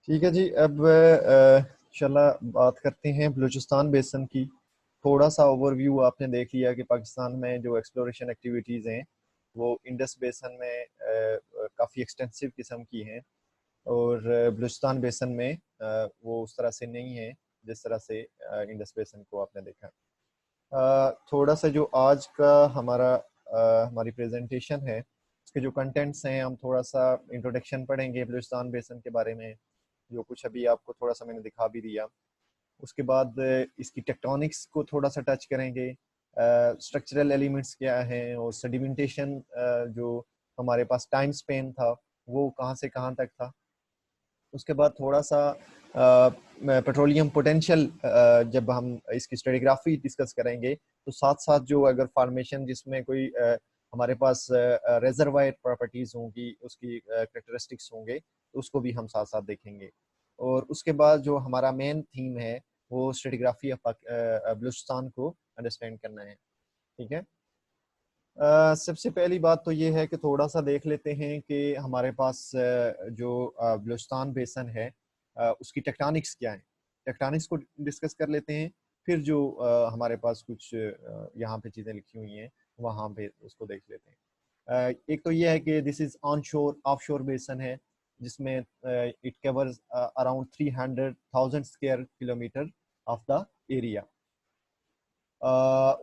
ठीक है जी। अब इंशाल्लाह बात करते हैं बलूचिस्तान बेसन की। थोड़ा सा ओवरव्यू आपने देख लिया कि पाकिस्तान में जो एक्सप्लोरेशन एक्टिविटीज़ हैं वो इंडस बेसन में काफ़ी एक्सटेंसिव किस्म की हैं, और बलूचिस्तान बेसन में वो उस तरह से नहीं है जिस तरह से इंडस बेसन को आपने देखा। थोड़ा सा जो आज का हमारी प्रेजेंटेशन है, उसके जो कंटेंट्स हैं, हम थोड़ा सा इंट्रोडक्शन पढ़ेंगे बलूचिस्तान बेसन के बारे में, जो कुछ अभी आपको थोड़ा सा मैंने दिखा भी दिया। उसके बाद इसकी टेक्टोनिक्स को थोड़ा सा टच करेंगे, स्ट्रक्चरल एलिमेंट्स क्या हैं, और सेडिमेंटेशन जो हमारे पास टाइम स्पेन था वो कहाँ से कहाँ तक था। उसके बाद थोड़ा सा पेट्रोलियम पोटेंशियल, जब हम इसकी स्ट्रेटिग्राफी डिस्कस करेंगे तो साथ साथ जो अगर फॉर्मेशन जिसमें कोई हमारे पास रेजर्वायर प्रॉपर्टीज होंगी, उसकी करेक्टरिस्टिक्स होंगे, तो उसको भी हम साथ साथ देखेंगे। और उसके बाद जो हमारा मेन थीम है वो स्ट्रेटिग्राफी ऑफ बलूचिस्तान को अंडरस्टैंड करना है। ठीक है। सबसे पहली बात तो ये है कि थोड़ा सा देख लेते हैं कि हमारे पास जो बलूचिस्तान बेसन है उसकी टेक्टोनिक्स क्या है। टेक्टोनिक्स को डिस्कस कर लेते हैं, फिर जो हमारे पास कुछ यहाँ पे चीज़ें लिखी हुई हैं वहाँ पे उसको देख लेते हैं। एक तो ये है कि दिस इज ऑन शोर ऑफ शोर बेसन है, जिसमें it covers around 300,000 square kilometre of the area.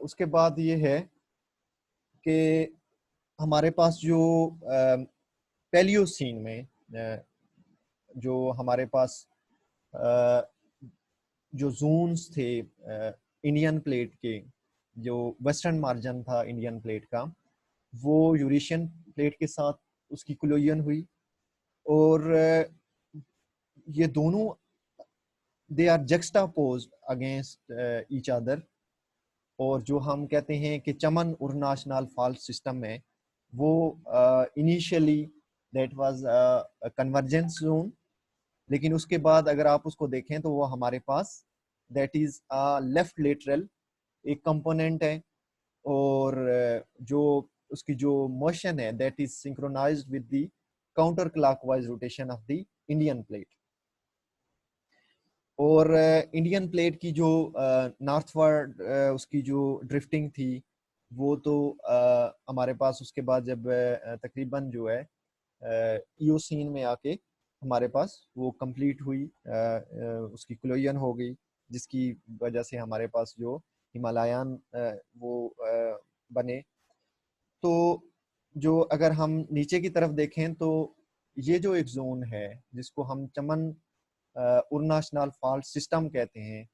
उसके बाद ये है कि हमारे पास जो पैलियोसीन में जो हमारे पास अ, जो जोन्स थे इंडियन प्लेट के, जो वेस्टर्न मार्जिन था इंडियन प्लेट का, वो यूरेशियन प्लेट के साथ उसकी कोलिजन हुई, और ये दोनों they are juxtaposed against each other. और जो हम कहते हैं कि चमन उरनाशनाल फॉल्ट सिस्टम में, वो initially that was convergence zone, लेकिन उसके बाद अगर आप उसको देखें तो वो हमारे पास दैट इज लेफ्ट लेटरल एक कंपोनेंट है, और जो उसकी जो मोशन है that is synchronised with the counter clockwise rotation of the Indian plate. और इंडियन प्लेट की जो नॉर्थवर्ड उसकी जो ड्रिफ्टिंग थी, वो तो हमारे पास उसके बाद जब तकरीबन जो है ईओसीन में आके हमारे पास वो कंप्लीट हुई, उसकी क्लोजन हो गई, जिसकी वजह से हमारे पास जो हिमालयन वो बने। तो जो अगर हम नीचे की तरफ देखें तो ये जो एक जोन है जिसको हम चमन उरनाशनाल फॉल्ट सिस्टम कहते हैं,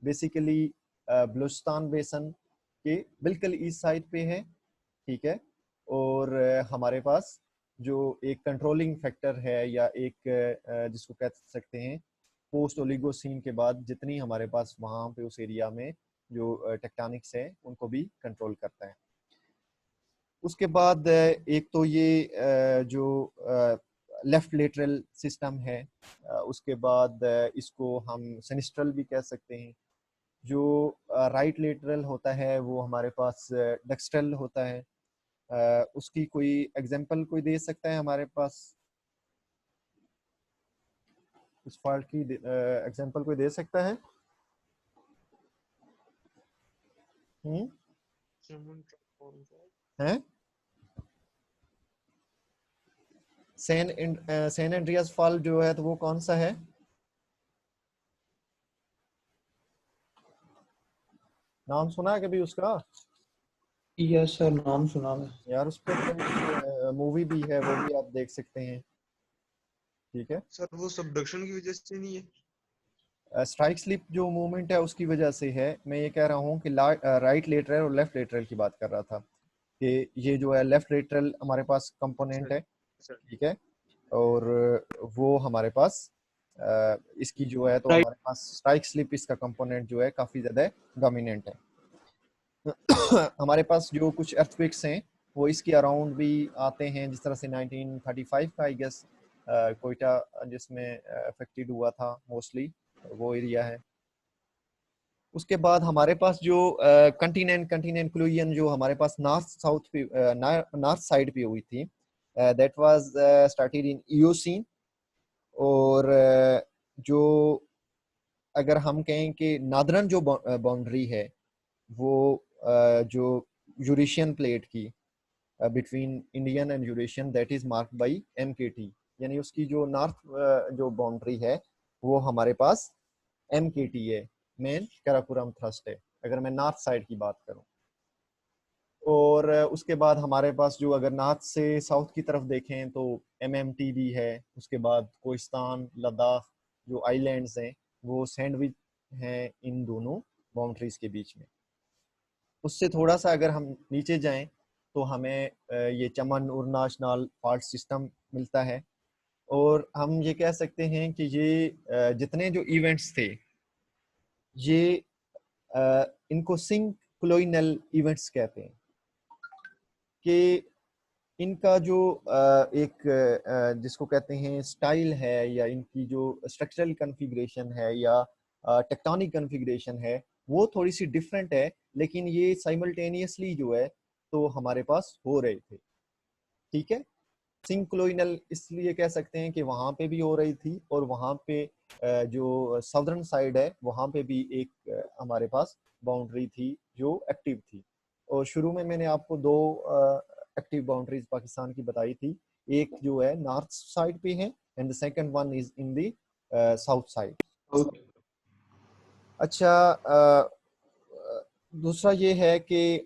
बेसिकली बलूचिस्तान बेसन के बिल्कुल ईस्ट साइड पे है। ठीक है। और हमारे पास जो एक कंट्रोलिंग फैक्टर है, या एक जिसको कह सकते हैं पोस्ट ओलिगोसीन के बाद जितनी हमारे पास वहाँ पे उस एरिया में जो टेक्टोनिक्स है उनको भी कंट्रोल करता है। उसके बाद एक तो ये जो लेफ्ट लेटरल सिस्टम है, उसके बाद इसको हम सिनिस्ट्रल भी कह सकते हैं। जो राइट लेटरल होता है वो हमारे पास डेक्स्ट्रल होता है। उसकी कोई एग्जांपल कोई दे सकता है हमारे पास? उस फॉल्ट की एग्जांपल कोई दे सकता है? हम्म। हैं? सैन एंड्रियास फॉल्ट जो है तो वो कौन सा है? नाम सुना है कभी उसका? यस सर, नाम सुना है। यार उस पर तो मूवी भी है, वो भी आप देख सकते हैं। ठीक है। सर वो सबडक्शन की वजह से नहीं है? स्ट्राइक स्लिप जो मूवमेंट है उसकी वजह से है। मैं ये कह रहा हूँ कि राइट लेटरल और लेफ्ट लेटरल की बात कर रहा था, कि ये जो है लेफ्ट लेटरल हमारे पास कंपोनेंट सर है। सर ठीक है। और वो हमारे पास इसकी जो है तो राइट। हमारे पास स्ट्राइक स्लिप इसका कंपोनेंट जो है काफ़ी ज़्यादा डोमिनेंट है। हमारे पास जो कुछ अर्थक्वेक्स हैं वो इसके अराउंड भी आते हैं, जिस तरह से 1935 का आई गेस कोयटा जिसमें अफेक्टेड हुआ था मोस्टली, वो एरिया है। उसके बाद हमारे पास जो कंटिनेंट कंटिनेंट क्लोजन जो हमारे पास नॉर्थ साउथ पे नॉर्थ साइड पे हुई थी, that was started in Eocene. और जो अगर हम कहें कि नादरन जो बाउंड्री है वो जो यूरेशियन प्लेट की between Indian and Eurasian, that is marked by MKT, यानी उसकी जो नॉर्थ जो बाउंड्री है वो हमारे पास MKT है, मेन कराकोरम थ्रस्ट है, अगर मैं नॉर्थ साइड की बात करूं। और उसके बाद हमारे पास जो अगर नॉर्थ से साउथ की तरफ देखें तो MMT भी है। उसके बाद कोहिस्तान, लद्दाख जो आइलैंड्स हैं वो सैंडविच हैं इन दोनों बाउंड्रीज के बीच में। उससे थोड़ा सा अगर हम नीचे जाएं तो हमें ये चमन उरनाश नाल फॉल्ट सिस्टम मिलता है। और हम ये कह सकते हैं कि ये जितने जो इवेंट्स थे ये इनको सिंक्लोइनल इवेंट्स कहते हैं, कि इनका जो एक जिसको कहते हैं स्टाइल है या इनकी जो स्ट्रक्चरल कन्फिग्रेशन है या टेक्टोनिक कन्फिग्रेशन है वो थोड़ी सी डिफरेंट है, लेकिन ये साइमल्टेनियसली जो है तो हमारे पास हो रहे थे। ठीक है, सिंक्लोइनल इसलिए कह सकते हैं कि वहाँ पे भी हो रही थी और वहाँ पे जो साउदर्न साइड है वहाँ पे भी एक हमारे पास बाउंड्री थी जो एक्टिव थी। और शुरू में मैंने आपको दो एक्टिव बाउंड्रीज पाकिस्तान की बताई थी, एक जो है नॉर्थ साइड पे है and the second one is in the south side. अच्छा, दूसरा ये है कि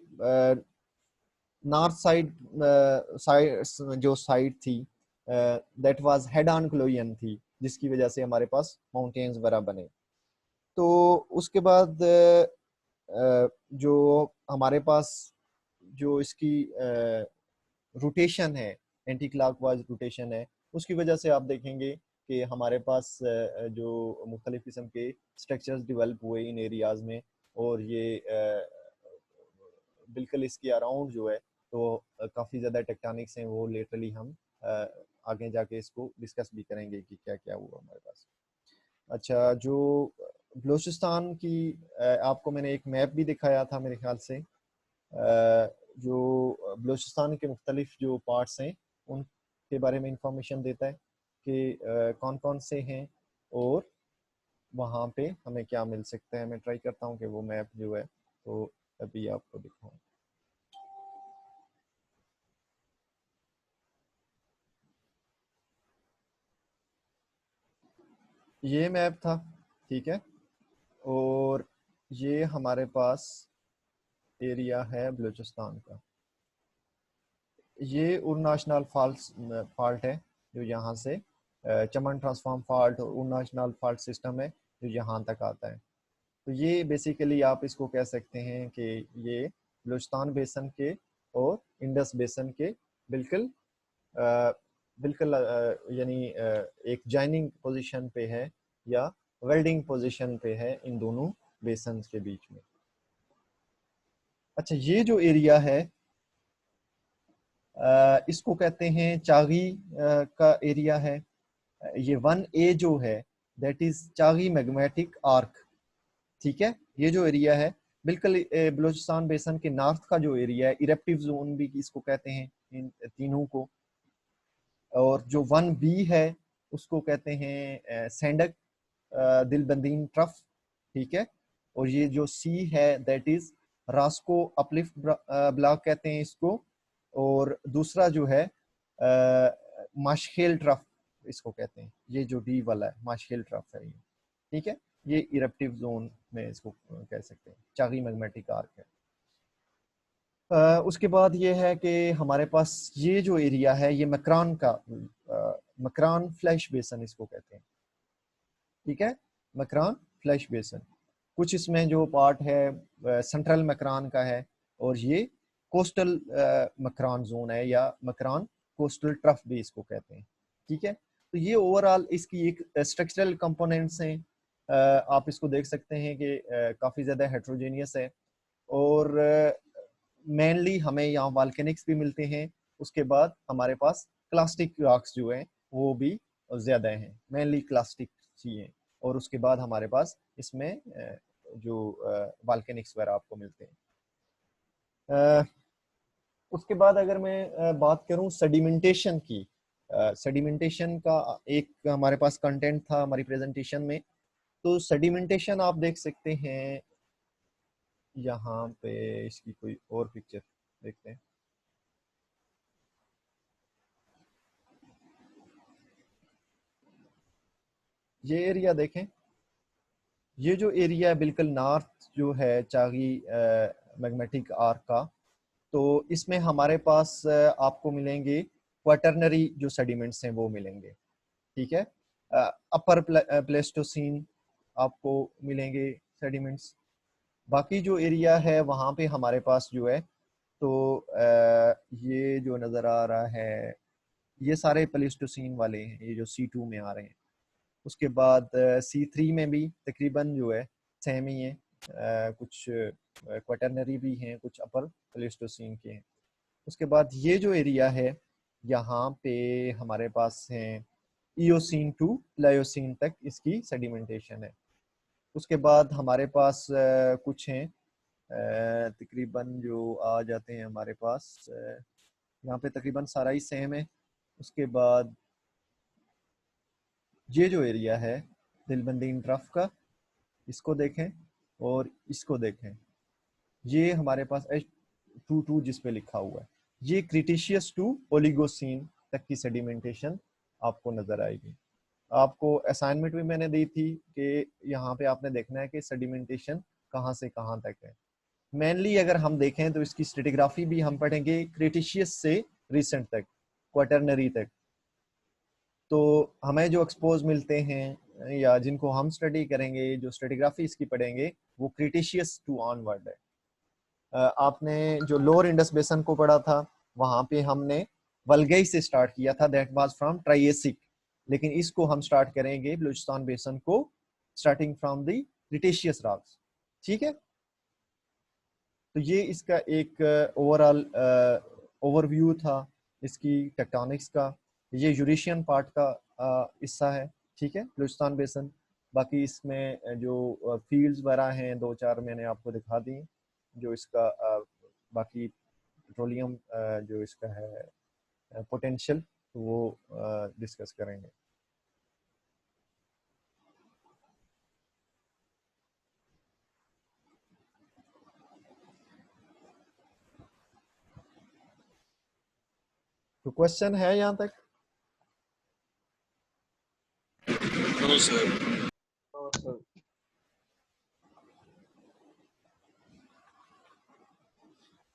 नॉर्थ साइड साइड जो साइड थी दैट वाज हेड ऑन क्लोयन थी, जिसकी वजह से हमारे पास माउंटेन्स वगैरह बने। तो उसके बाद जो हमारे पास जो इसकी रोटेशन है, एंटी क्लॉकवाइज रोटेशन है, उसकी वजह से आप देखेंगे कि हमारे पास जो मुख्तलिफ किस्म के स्ट्रक्चर्स डेवलप हुए इन एरियाज में। और ये बिल्कुल इसके अराउंड जो है तो काफ़ी ज़्यादा टेक्टोनिक्स हैं, वो लेटरली हम आगे जाके इसको डिस्कस भी करेंगे कि क्या क्या हुआ हमारे पास। अच्छा, जो बलूचिस्तान की आपको मैंने एक मैप भी दिखाया था मेरे ख्याल से, जो बलूचिस्तान के मुख्तलिफ जो पार्ट्स हैं उनके बारे में इंफॉर्मेशन देता है कि कौन कौन से हैं और वहाँ पे हमें क्या मिल सकता है। मैं ट्राई करता हूँ कि वो मैप जो है तो अभी आपको दिखाऊँ। ये मैप था, ठीक है, और ये हमारे पास एरिया है बलूचिस्तान का। ये उरनाशनल फॉल्ट है जो यहाँ से चमन ट्रांसफॉर्म फॉल्ट और उरनाशनल फॉल्ट सिस्टम है जो यहाँ तक आता है। तो ये बेसिकली आप इसको कह सकते हैं कि ये बलूचिस्तान बेसन के और इंडस बेसन के बिल्कुल बिल्कुल यानी एक जॉइनिंग पोजीशन पे है या वेल्डिंग पोजीशन पे है इन दोनों बेसन के बीच में। अच्छा, ये जो एरिया है इसको कहते हैं चागी का एरिया है। ये 1A जो है that is Chagai magmatic arc. ठीक है, ये जो एरिया है बिल्कुल बलूचिस्तान बेसन के नॉर्थ का जो एरिया है, इरेप्टिव जोन भी इसको कहते हैं इन तीनों को। और जो 1B है उसको कहते हैं सैंडक दिलबंदीन ट्रफ। ठीक है, और ये जो C है that is Roscoe uplift block कहते हैं इसको। और दूसरा जो है माशखेल ट्रफ इसको कहते हैं, ये जो D वाला है माशखेल ट्रफ है ये। ठीक है, ये इरप्टिव जोन में इसको कह सकते हैं, चागी मैग्मेटिक आर्क है। उसके बाद ये है कि हमारे पास ये जो एरिया है ये मकरान का मकरान फ्लैश बेसन इसको कहते हैं। ठीक है, मकरान फ्लैश बेसन, कुछ इसमें जो पार्ट है सेंट्रल मकरान का है और ये कोस्टल मकरान जोन है या मकरान कोस्टल ट्रफ भी इसको कहते हैं। ठीक है, तो ये ओवरऑल इसकी एक स्ट्रक्चरल कंपोनेंट्स हैं। आप इसको देख सकते हैं कि काफ़ी ज़्यादा हेट्रोजेनियस है और मेनली हमें यहाँ वाल्केनिक्स भी मिलते हैं। उसके बाद हमारे पास क्लास्टिक रॉक्स जो हैं वो भी ज़्यादा हैं, मेनली क्लास्टिक ही हैं। और उसके बाद हमारे पास इसमें जो वाल्केनिक्स वगैरह आपको मिलते हैं। उसके बाद अगर मैं बात करूं सेडिमेंटेशन की, सेडिमेंटेशन का एक हमारे पास कंटेंट था हमारी प्रेजेंटेशन में। तो सेडिमेंटेशन आप देख सकते हैं यहाँ पे, इसकी कोई और पिक्चर देखते हैं। ये एरिया देखें, ये जो एरिया है बिल्कुल नॉर्थ जो है चागी मैग्मेटिक आर्क का, तो इसमें हमारे पास आपको मिलेंगे क्वाटरनरी जो सेडिमेंट्स हैं वो मिलेंगे, ठीक है। अपर प्लेस्टोसीन आपको मिलेंगे सेडिमेंट्स। बाकी जो एरिया है वहाँ पे हमारे पास जो है, तो ये जो नज़र आ रहा है ये सारे प्लेस्टोसीन वाले हैं, ये जो C2 में आ रहे हैं। उसके बाद C3 में भी तकरीबन जो है सेम ही है, कुछ क्वाटरनरी भी हैं, कुछ अपर प्लेस्टोसीन के हैं। उसके बाद ये जो एरिया है यहाँ पे हमारे पास हैं इयोसीन टू प्लायोसीन तक इसकी सेडिमेंटेशन है। उसके बाद हमारे पास कुछ हैं तकरीबन जो आ जाते हैं हमारे पास, यहाँ पे तकरीबन सारा ही सेम है। उसके बाद ये जो एरिया है दिलबंदी ट्रफ का, इसको देखें और इसको देखें, ये हमारे पास H22 जिस पे लिखा हुआ है, ये क्रिटिशियस टू ओलिगोसीन तक की सेडिमेंटेशन आपको नजर आएगी। आपको असाइनमेंट भी मैंने दी थी कि यहाँ पे आपने देखना है कि सेडिमेंटेशन कहाँ से कहाँ तक है। मेनली अगर हम देखें तो इसकी स्ट्रेटिग्राफी भी हम पढ़ेंगे क्रिटिशियस से रिसेंट तक, क्वाटरनरी तक। तो हमें जो एक्सपोज मिलते हैं या जिनको हम स्टडी करेंगे, जो स्ट्रेटिग्राफी इसकी पढ़ेंगे, वो क्रिटिशियस टू ऑनवर्ड है। आपने जो लोअर इंडस बेसन को पढ़ा था वहां पे हमने वल्गई से स्टार्ट किया था, दैट वाज फ्रॉम ट्राइएसिक, लेकिन इसको हम स्टार्ट करेंगे बलूचिस्तान बेसन को starting from the Cretaceous rocks, ठीक है। तो ये इसका एक ओवरऑल ओवरव्यू था इसकी टेक्टोनिक्स का। ये यूरेशियन पार्ट का हिस्सा है, ठीक है, बलूचिस्तान बेसन। बाकी इसमें जो फील्ड्स वगैरह हैं दो चार मैंने आपको दिखा दी, जो इसका बाकी पेट्रोलियम जो इसका है पोटेंशियल, तो वो डिस्कस करेंगे। तो क्वेश्चन है यहाँ तक? No sir.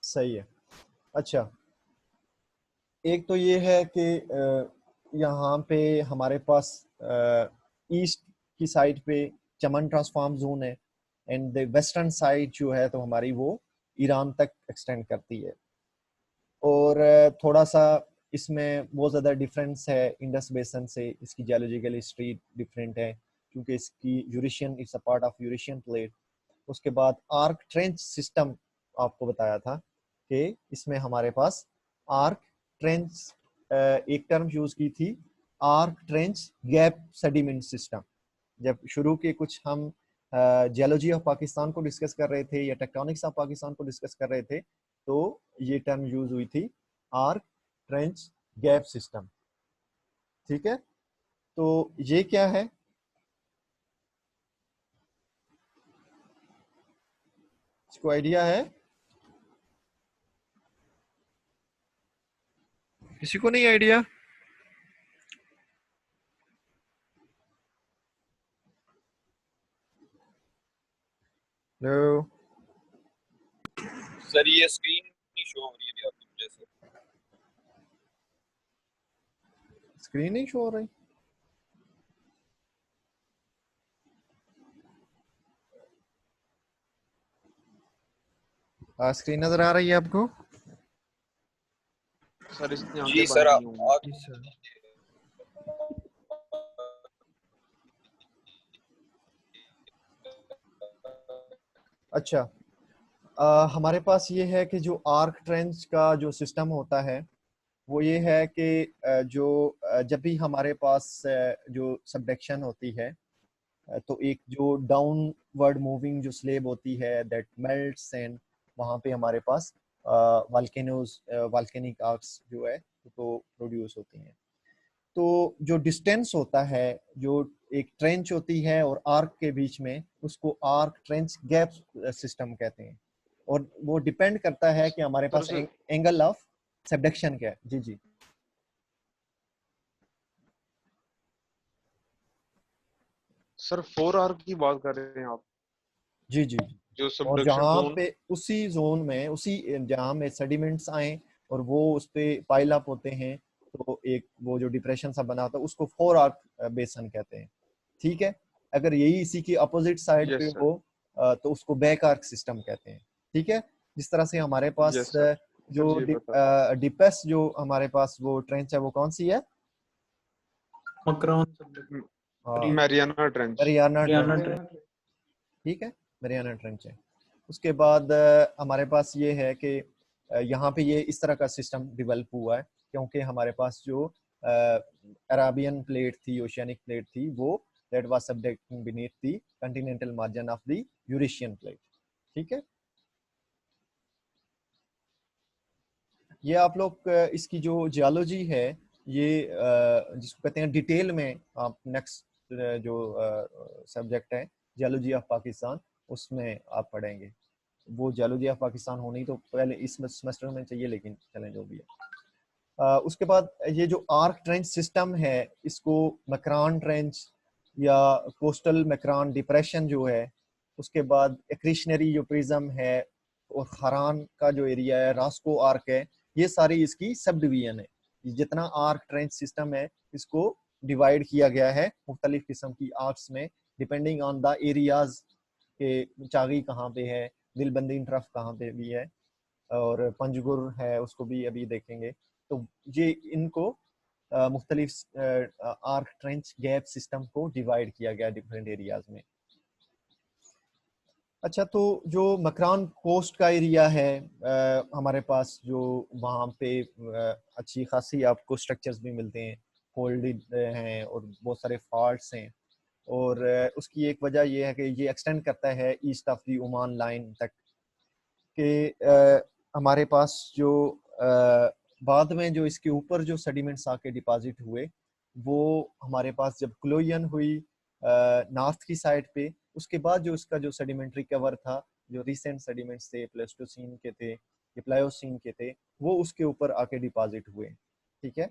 सही है। अच्छा, एक तो ये है कि यहाँ पे हमारे पास ईस्ट की साइड पे चमन ट्रांसफॉर्म जोन है, एंड द वेस्टर्न साइड जो है तो हमारी वो ईरान तक एक्सटेंड करती है। और थोड़ा सा इसमें बहुत ज़्यादा डिफरेंस है इंडस बेसन से, इसकी जियोलॉजिकल हिस्ट्री डिफरेंट है क्योंकि इसकी Eurasian, it's a part of Eurasian plate. उसके बाद आर्क ट्रेंच सिस्टम आपको बताया था कि इसमें हमारे पास आर्क ट्रेंच, एक टर्म यूज की थी arc trench gap sediment system. जब शुरू के कुछ हम जियोलॉजी ऑफ पाकिस्तान को डिस्कस कर रहे थे या टेक्टोनिक्स ऑफ पाकिस्तान को डिस्कस कर रहे थे, तो ये टर्म यूज हुई थी आर्क ट्रेंच गैप सिस्टम, ठीक है। तो ये क्या है? इसको आइडिया है? किसी को नहीं आइडिया? हेलो, सर ये स्क्रीन नहीं शो हो रही है आपकी वजह से। स्क्रीन नहीं शो हो रही? स्क्रीन नजर आ रही है आपको? सर इसने आगे जी सर, बंद नहीं होंगी। जी सर। अच्छा, हमारे पास ये है कि जो आर्क ट्रेंच का जो सिस्टम होता है वो ये है कि जब भी हमारे पास जो सबडक्शन होती है, तो एक जो डाउनवर्ड मूविंग जो स्लेब होती है दैट मेल्ट्स, एंड वहाँ पे हमारे पास वाल्केनोज, वाल्केनिक आर्क्स जो है तो प्रोड्यूस होती हैं। तो जो डिस्टेंस होता है, जो एक ट्रेंच होती है और आर्क के बीच में, उसको आर्क ट्रेंच गैप सिस्टम कहते हैं। और वो डिपेंड करता है कि हमारे sir pass angle of subduction क्या है। जी जी सर 4 आर की बात कर रहे हैं आप, जी जी जी। जो और सबडक्शन जहाँ जोन। पे उसी जोन में, उसी जहाँ में सेडिमेंट्स आए और वो उस पे पाइल अप होते हैं, तो एक वो जो डिप्रेशन सा बना होता है उसको 4 आर्क बेसन कहते हैं। ठीक है, अगर यही इसी की अपोजिट साइड पे यस सर। हो तो उसको बैक आर्क सिस्टम कहते हैं। ठीक है, जिस तरह से हमारे पास यस सर। सर जो जी बता। डिपेस्ट जो हमारे पास वो ट्रेंच है वो कौन सी है? मकरान सब Mariana trench. Mariana Haryana trench. Train. ठीक है, मरियाना ट्रेंच है। उसके बाद हमारे पास ये है कि यहाँ पे ये इस तरह का सिस्टम डेवलप हुआ है क्योंकि हमारे पास जो अराबियन प्लेट थी, ओशियानिक प्लेट थी, वो that was subducting beneath the continental margin of the Eurasian plate. ठीक है, ये आप लोग इसकी जो जियोलॉजी है, ये जिसको कहते हैं डिटेल में आप नेक्स्ट जो सब्जेक्ट है जियोलॉजी ऑफ पाकिस्तान, उसमें आप पढ़ेंगे। वो जियोलॉजी ऑफ पाकिस्तान होनी तो पहले इस सेमेस्टर में चाहिए, लेकिन चलें जो भी है। उसके बाद ये जो आर्क ट्रेंच सिस्टम है, इसको मकरान ट्रेंच या कोस्टल मकरान डिप्रेशन जो है, उसके बाद एक्रिशनरी जो प्रिज्म है, और हरान का जो एरिया है, रास्को आर्क है, ये सारी इसकी सब डिवीजन है। जितना आर्क ट्रेंच सिस्टम है, इसको डिवाइड किया गया है मुख्तलिफ किस्म की आर्क्स में, डिपेंडिंग ऑन द एरियाज के चागी कहाँ पे है, दिलबंदी ट्रफ कहाँ पे भी है, और पंजगुर है उसको भी अभी देखेंगे। तो ये इनको मुख्तलिफ आर्क ट्रेंच गैप सिस्टम को डिवाइड किया गया डिफरेंट एरियाज में। अच्छा, तो जो मकरान कोस्ट का एरिया है, हमारे पास जो वहाँ पे अच्छी खासी आपको स्ट्रक्चर्स भी मिलते हैं, फोल्डेड हैं और बहुत सारे फॉल्ट्स हैं। और उसकी एक वजह यह है कि ये एक्सटेंड करता है east of the Oman line तक के हमारे पास जो बाद में जो इसके ऊपर जो सेडिमेंट्स आके डिपॉजिट हुए, वो हमारे पास जब क्लोयन हुई नॉर्थ की साइड पे, उसके बाद जो इसका जो सेडिमेंट्री कवर था, जो रिसेंट सेडिमेंट्स थे, प्लेस्टोसीन के थे या प्लायोसीन के थे, वो उसके ऊपर आके डिपॉजिट हुए। ठीक है,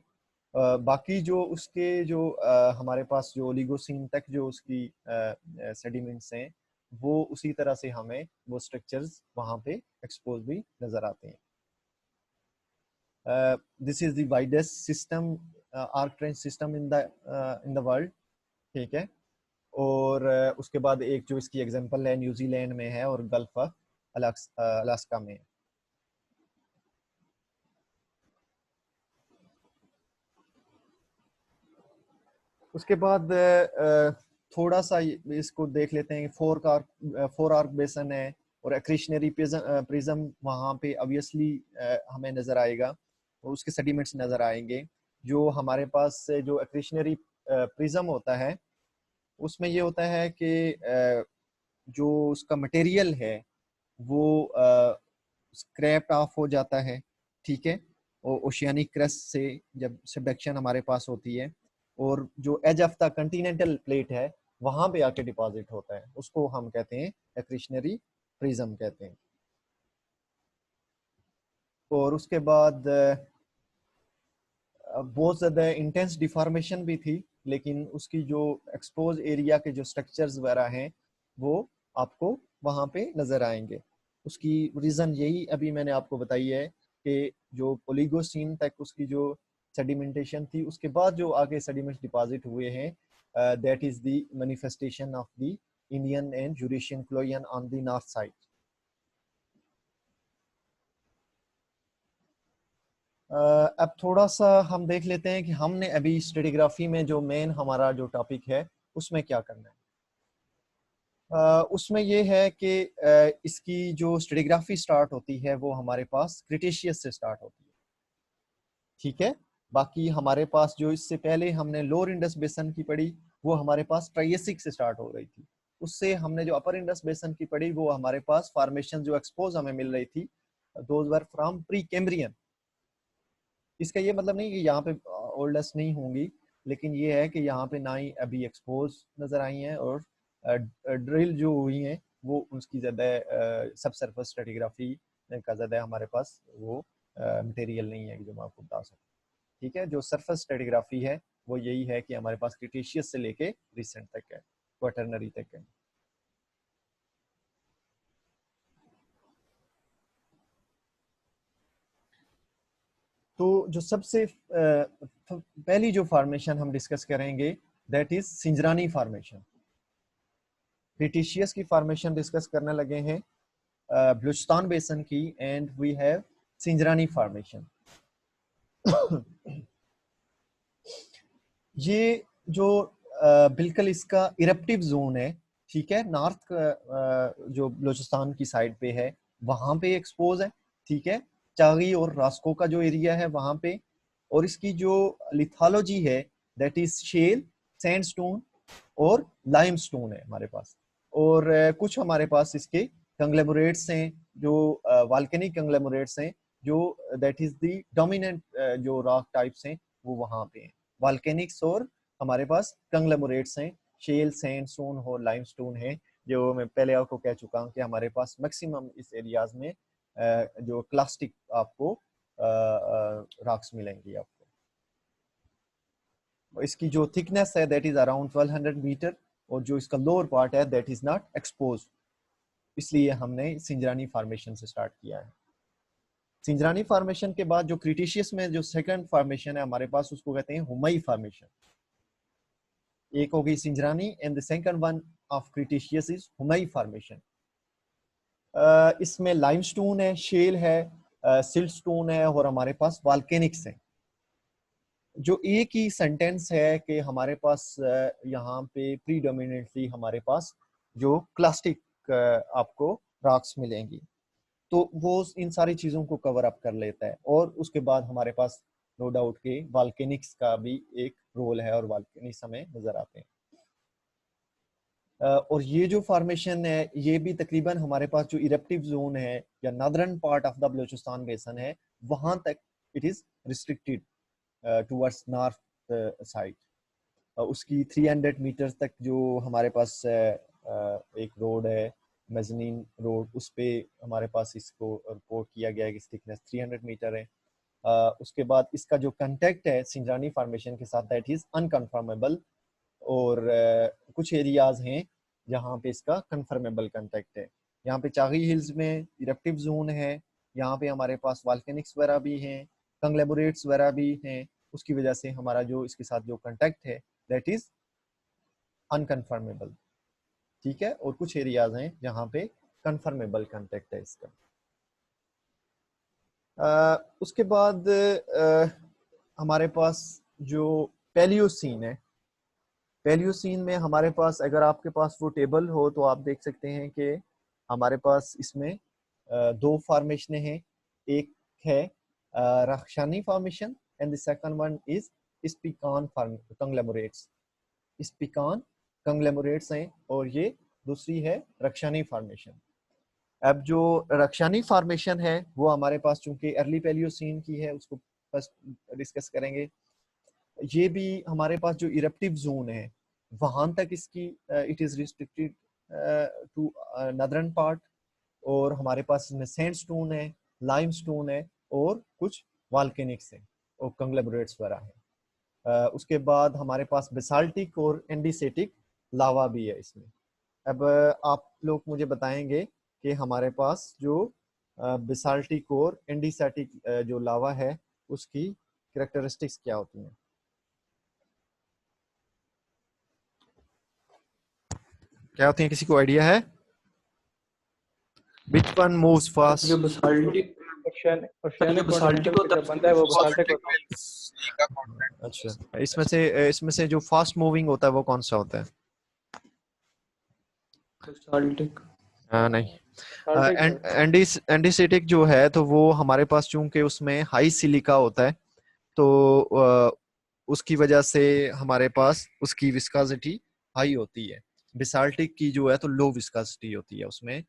बाकी जो उसके जो हमारे पास जो ओलिगोसीन तक जो उसकी सेडिमेंट्स हैं, वो उसी तरह से हमें वो स्ट्रक्चर्स वहाँ पे एक्सपोज भी नजर आते हैं। This is the widest system, arc trench system in the world. ठीक है, और उसके बाद एक जो इसकी एग्जांपल है न्यूजीलैंड में है और गल्फ ऑफ अलास्का में है। उसके बाद थोड़ा सा इसको देख लेते हैं। फोर आर्क बेसन है और एक्रिशनरी प्रिज्म वहाँ पे ऑब्वियसली हमें नज़र आएगा और उसके सेडिमेंट्स नज़र आएंगे। जो हमारे पास जो एक्रिशनरी प्रिज्म होता है, उसमें ये होता है कि जो उसका मटेरियल है वो स्क्रैप्ड ऑफ हो जाता है। ठीक है, और ओशियानिक क्रस्ट से जब सबडक्शन हमारे पास होती है और जो edge of the continental plate है वहां पे आके डिपॉजिट होता है, उसको हम कहते हैं एक्रिशनरी प्रिज्म कहते हैं। और उसके बाद बहुत ज़्यादा इंटेंस डिफॉर्मेशन भी थी, लेकिन उसकी जो एक्सपोज एरिया के जो स्ट्रक्चर्स वगैरह हैं वो आपको वहाँ पे नज़र आएंगे। उसकी रीज़न यही अभी मैंने आपको बताई है कि जो ओलिगोसीन तक उसकी जो सेडिमेंटेशन थी, उसके बाद जो आगे सेडिमेंट्स डिपॉजिट हुए हैं, that is the manifestation of the Indian and Eurasian collision on the north side. अब थोड़ा सा हम देख लेते हैं कि हमने अभी स्टेडिग्राफी में जो मेन हमारा जो टॉपिक है उसमें क्या करना है। उसमें ये है कि इसकी जो स्टेडिग्राफी स्टार्ट होती है वो हमारे पास क्रिटेशियस से स्टार्ट होती है। ठीक है, बाकी हमारे पास जो इससे पहले हमने लोअर इंडस बेसन की पढ़ी, वो हमारे पास ट्राइएसिक से स्टार्ट हो रही थी। उससे हमने जो अपर इंडस बेसन की पढ़ी, वो हमारे पास फॉर्मेशन जो एक्सपोज हमें मिल रही थी, those were from pre Cambrian. इसका ये मतलब नहीं कि यहाँ पे ओल्डेस्ट नहीं होंगी, लेकिन ये है कि यहाँ पे ना ही अभी एक्सपोज नज़र आई हैं, और ड्रिल जो हुई हैं वो उसकी ज़्यादा सब सरफेस स्ट्रेटिग्राफी का ज़्यादा हमारे पास वो मटेरियल नहीं है कि जो मैं आपको बता सकूँ। ठीक है, जो सरफेस स्ट्रेटिग्राफी है वो यही है कि हमारे पास क्रिटेशियस से लेके रिसेंट तक है, क्वाटरनरी तक है। तो जो सबसे पहली जो फॉर्मेशन हम डिस्कस करेंगे दैट इज सिंजरानी फॉर्मेशन। क्रिटेशियस की फॉर्मेशन डिस्कस करने लगे हैं, बलूचिस्तान बेसन की, एंड वी हैव सिंजरानी फॉर्मेशन। ये जो बिल्कुल इसका इरप्टिव जोन है, ठीक है, नॉर्थ जो बलूचिस्तान की साइड पे है वहां पे एक्सपोज है, ठीक है, चागी और रास्को का जो एरिया है वहां पे, और इसकी जो लिथोलॉजी है दैट इज शेल, सैंडस्टोन और लाइमस्टोन है हमारे पास, और कुछ हमारे पास इसके कंग्लोमरेट्स हैं, जो वॉल्केनिक कंग्लोमरेट्स हैं, जो दैट इज द डोमिनेंट जो रॉक टाइप्स हैं वो वहां पे हैं, वॉल्केनिक्स, और हमारे पास कंग्लोमरेट्स हैं, शेल, सैंडस्टोन और लाइमस्टोन है, जो मैं पहले आपको कह चुका हूँ कि हमारे पास मैक्सिमम इस एरियाज में जो क्लास्टिक आपको रॉक्स मिलेंगी आपको। इसकी जो थिकनेस है दैट इज अराउंड 1200 मीटर, और जो इसका लोअर पार्ट है दैट इज नॉट एक्सपोज, इसलिए हमने सिंजरानी फॉर्मेशन से स्टार्ट किया है। सिंजरानी फॉर्मेशन के बाद जो क्रिटेशियस में जो सेकंड फॉर्मेशन है हमारे पास उसको कहते हैं हुमई फॉर्मेशन। एक होगी Sinjrani and the second one of Cretaceous is Humai formation. इसमें लाइमस्टोन है, शेल है, सिल्टस्टोन है, और हमारे पास वॉल्केनिक्स है। जो एक ही सेंटेंस है कि हमारे पास यहाँ पे प्रीडोमिनेटली हमारे पास जो क्लास्टिक आपको रॉक्स मिलेंगी, तो वो इन सारी चीज़ों को कवर अप कर लेता है, और उसके बाद हमारे पास नो डाउट के वॉल्केनिक्स का भी एक रोल है, और वॉल्केनिक्स हमें नजर आते हैं। और ये जो फॉर्मेशन है ये भी तकरीबन हमारे पास जो इरप्टिव जोन है या northern part of the Balochistan बेसन है वहां तक it is restricted towards north side. उसकी 300 मीटर तक जो हमारे पास एक रोड है, मेजनीन रोड, उस पे हमारे पास इसको रिपोर्ट किया गया है कि थिकनेस 300 मीटर है। उसके बाद इसका जो कंटेक्ट है सिंजरानी फॉर्मेशन के साथ दैट इज अनकन्फर्मेबल, और कुछ एरियाज हैं जहाँ पे इसका कंफर्मेबल कंटेक्ट है। यहाँ पे चागी हिल्स में इरप्टिव जोन है, यहाँ पे हमारे पास वॉल्केनिक्स वगैरह भी हैं, कंग्लोमरेट्स वगैरह भी हैं, उसकी वजह से हमारा जो इसके साथ जो कंटेक्ट है दैट इज अनकन्फर्मेबल, ठीक है, और कुछ एरियाज हैं जहाँ पे कंफर्मेबल कंटेक्ट है इसका। उसके बाद हमारे पास जो पैलियोसीन है, पैलियोसीन में हमारे पास अगर आपके पास वो टेबल हो तो आप देख सकते हैं कि हमारे पास इसमें दो फॉर्मेशन हैं, एक है Rakhshani formation and the second one is Spikan conglomerates. Spikan conglomerates हैं और ये दूसरी है रक्षानी फॉर्मेशन। अब जो रक्षानी फॉर्मेशन है वो हमारे पास चूंकि अर्ली पैलियोसीन की है उसको फर्स्ट डिस्कस करेंगे। ये भी हमारे पास जो इरप्टिव जोन है वहां तक इसकी it is restricted to northern part, और हमारे पास इसमें सैंडस्टोन है, लाइमस्टोन है, और कुछ वॉल्केनिक्स है और कंग्लोमरेट्स वगैरह है। उसके बाद हमारे पास बेसाल्टिक और एंडीसेटिक लावा भी है इसमें। अब आप लोग मुझे बताएंगे कि हमारे पास जो बेसाल्टिक और एंडीसेटिक जो लावा है उसकी कैरेक्टरिस्टिक्स क्या होती हैं। क्या होती हैं, किसी को आइडिया है? Which one moves fast? जो बसाल्टिक ओशियानिक बसाल्टिक कॉन्टिनेंटल जब बनता है वो बसाल्टिक होता है। Silica content. अच्छा, इसमें से जो फास्ट मूविंग होता है वो कौन सा होता है? बसाल्टिक नहीं, एंडीसेटिक जो है तो वो हमारे पास चूंकि उसमें हाई सिलिका होता है तो उसकी वजह से हमारे पास उसकी विस्कोसिटी हाई होती है। बेसाल्टिक की जो है तो लो विस्कोसिटी होती है, उसमें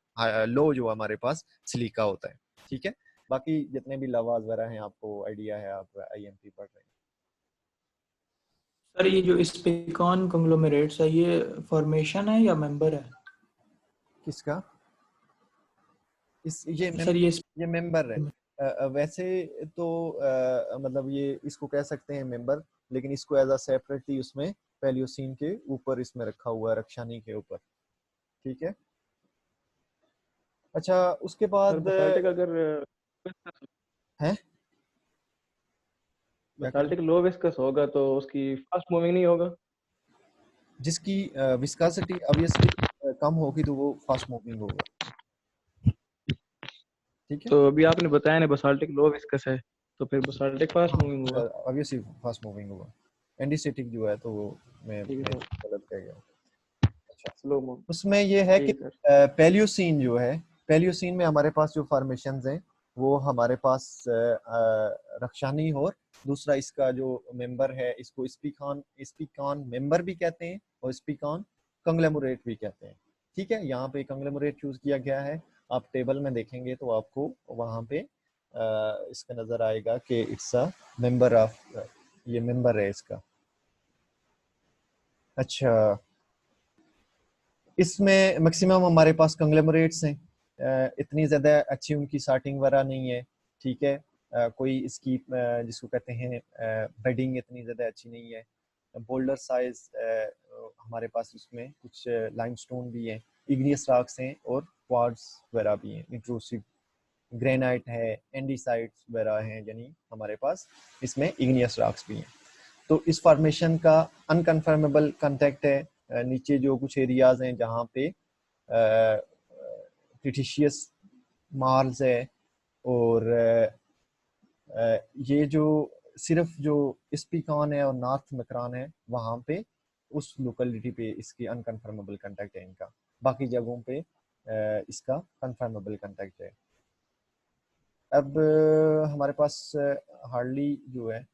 लो जो हमारे पास सिलिका होता है, ठीक है। बाकी जितने भी लवाज वगैरह हैं आपको आइडिया है, आप आईएमपी पढ़ रहे हैं। सर ये जो स्पीकॉन कंग्लोमेरेट्स है ये फॉर्मेशन है या मेंबर है? किसका? इस सर ये मेंबर है। वैसे तो मतलब ये इसको कह सकते हैं मेंबर, लेकिन इसको एज अ सेपरेटली उसमें पैलियोसीन के ऊपर इसमें रखा हुआ है, रक्षानी के ऊपर। ठीक है। अच्छा, उसके सर बाद बसाल्टिक अगर है क्या कह रहे बसाल्टिक लो विस्कस होगा तो उसकी फास्ट मूविंग नहीं होगा? हैं? जिसकी विस्कोसिटी ऑब्वियसली कम होगी तो वो फास्ट मूविंग होगा। ठीक है। तो अभी आपने बताया ना बसाल्टिक लो विस्कस है, तो फिर बसाल्टिक फास्ट मूविंग होगा। ऑब्वियसली फास्ट मूविंग होगा। एंटीस्टैटिक जो है तो वो मैं ठीक है सर, गलत कह गया। अच्छा, स्लो मूव। उसमें ये है कि ठीक है सर। पैलियोसीन जो है, पैलियोसीन में हमारे पास जो फॉर्मेशंस हैं वो हमारे पास रक्षानी और दूसरा इसका जो मेंबर है इसको स्पीकॉन स्पीकॉन मेंबर भी कहते हैं और स्पीकॉन कंग्लोमरेट भी कहते हैं। ठीक है, यहाँ पे कंग्लोमरेट चूज किया गया है। आप टेबल में देखेंगे तो आपको वहाँ पे इसका नजर आएगा कि इट्स अ मेंबर ऑफ, ये मेंबर है इसका। अच्छा, इसमें मैक्सिमम हमारे पास कंग्लोमरेट्स हैं। इतनी ज़्यादा अच्छी उनकी सार्टिंग वगैरह नहीं है। ठीक है। कोई इसकी जिसको कहते हैं बेडिंग इतनी ज़्यादा अच्छी नहीं है। बोल्डर साइज हमारे पास उसमें कुछ लाइमस्टोन भी हैं, इग्नियस रॉक्स हैं और क्वार्ट्ज वगैरह भी हैं, इंट्रूसिव ग्रेनाइट है, एंडीसाइट्स वगैरह हैं, यानी हमारे पास इसमें इग्नियस रॉक्स भी हैं। तो इस फॉर्मेशन का अनकन्फर्मेबल कांटेक्ट है। नीचे जो कुछ एरियाज हैं जहाँ पे क्रिटिशियस मार्ल्स है और ये जो सिर्फ जो स्पीकॉन है और नॉर्थ मकरान है वहाँ पे उस लोकेलिटी पे इसकी अनकन्फर्मेबल कांटेक्ट है इनका। बाकी जगहों पे इसका कन्फर्मेबल कांटेक्ट है। अब हमारे पास हार्डली जो है